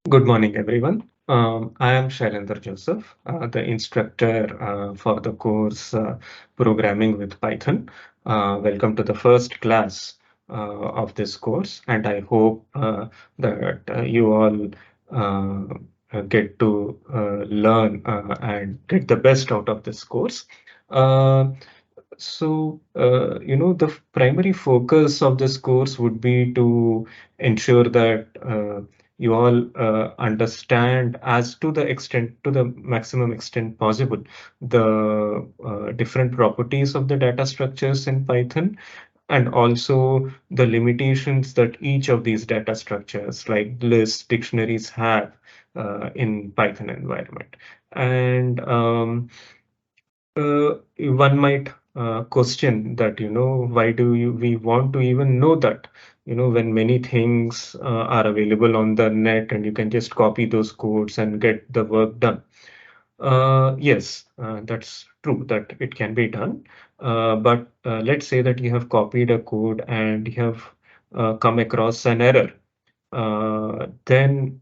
Good morning, everyone. I am Shailender Joseph, the instructor for the course Programming with Python. Welcome to the first class of this course, and I hope that you all get to learn and get the best out of this course. Uh, the primary focus of this course would be to ensure that you all understand as to the extent, to the maximum extent possible, the different properties of the data structures in Python, and also the limitations that each of these data structures, like lists, dictionaries, have in Python environment. And one might question that, why do we want to even know that, when many things are available on the net and you can just copy those codes and get the work done. Yes, that's true that it can be done. But let's say that you have copied a code and you have come across an error. Then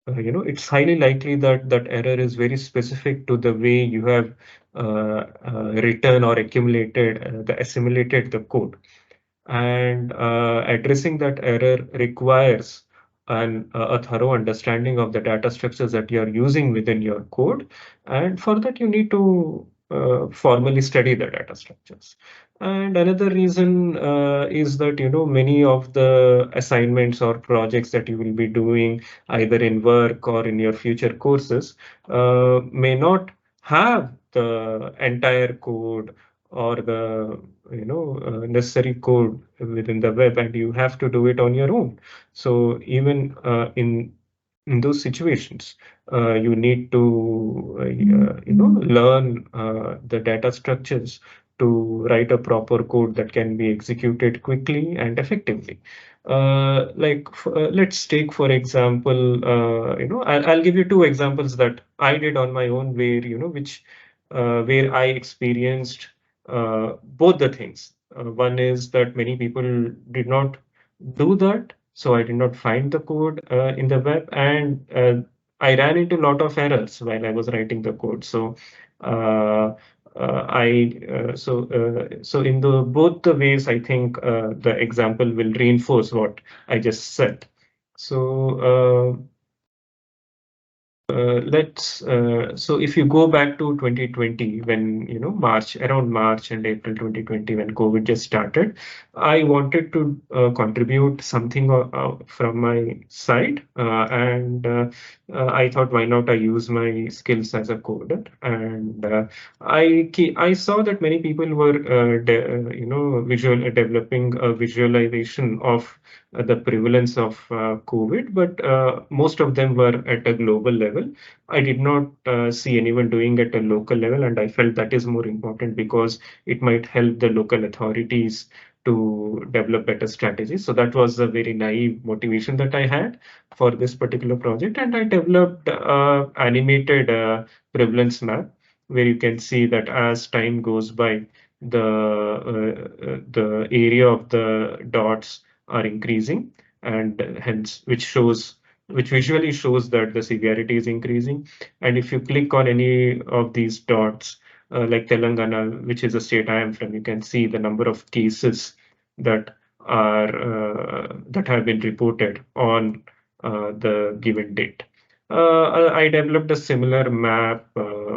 it's highly likely that that error is very specific to the way you have written or assimilated the code. And addressing that error requires a thorough understanding of the data structures that you are using within your code. And for that, you need to formally study the data structures. And another reason is that, many of the assignments or projects that you will be doing either in work or in your future courses may not have the entire code or the necessary code within the web, and you have to do it on your own. So even in those situations, you need to learn the data structures to write a proper code that can be executed quickly and effectively. Let's take, for example, I'll give you two examples that I did on my own, where I experienced both the things. One is that many people did not do that, so I did not find the code in the web, and I ran into a lot of errors while I was writing the code. So uh, I so in the both the ways, I think the example will reinforce what I just said. So so if you go back to 2020, when, around March and April 2020, when COVID just started, I wanted to contribute something from my side. And I thought, why not I use my skills as a coder? And I saw that many people were, developing a visualization of the prevalence of COVID, but most of them were at a global level. I did not see anyone doing at a local level, and I felt that is more important because it might help the local authorities to develop better strategies. So that was a very naive motivation that I had for this particular project, and I developed animated prevalence map where you can see that as time goes by, the area of the dots are increasing, and hence which visually shows that the severity is increasing. And if you click on any of these dots, like Telangana, which is the state I am from, you can see the number of cases that that have been reported on the given date. I developed a similar map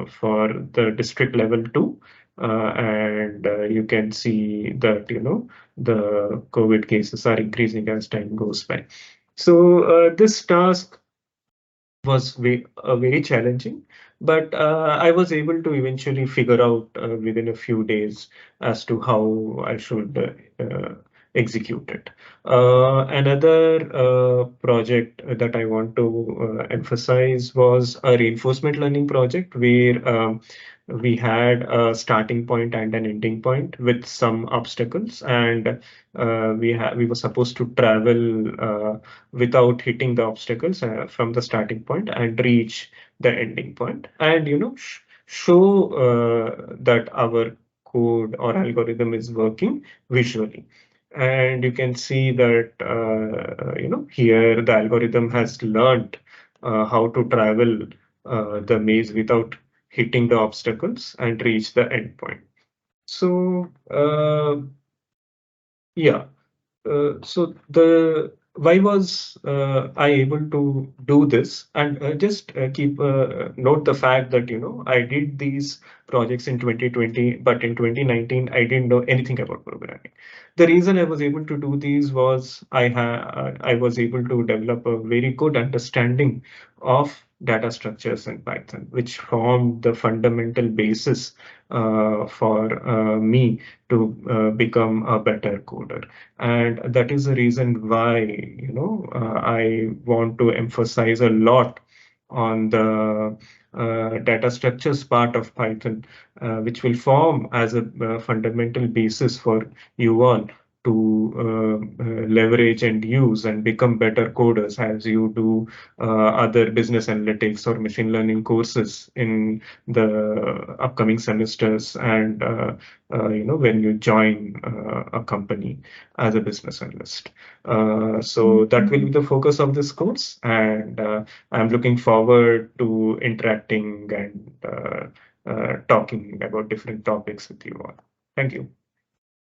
for the district level too, and you can see that the COVID cases are increasing as time goes by. So this task was very challenging, but I was able to eventually figure out within a few days as to how I should execute it. Another project that I want to emphasize was a reinforcement learning project where we had a starting point and an ending point with some obstacles, and we were supposed to travel without hitting the obstacles from the starting point and reach the ending point, and show that our code or algorithm is working visually. And you can see that here the algorithm has learned how to travel the maze without hitting the obstacles and reach the end point. So, yeah. So the why was I able to do this? And just keep note the fact that I did these projects in 2020, but in 2019 I didn't know anything about programming. The reason I was able to do these was I was able to develop a very good understanding of data structures in Python, which formed the fundamental basis for me to become a better coder. And that is the reason why, I want to emphasize a lot on the data structures part of Python, which will form as a fundamental basis for you all to leverage and use and become better coders as you do other business analytics or machine learning courses in the upcoming semesters and when you join a company as a business analyst. So that will be the focus of this course, and I'm looking forward to interacting and talking about different topics with you all. Thank you.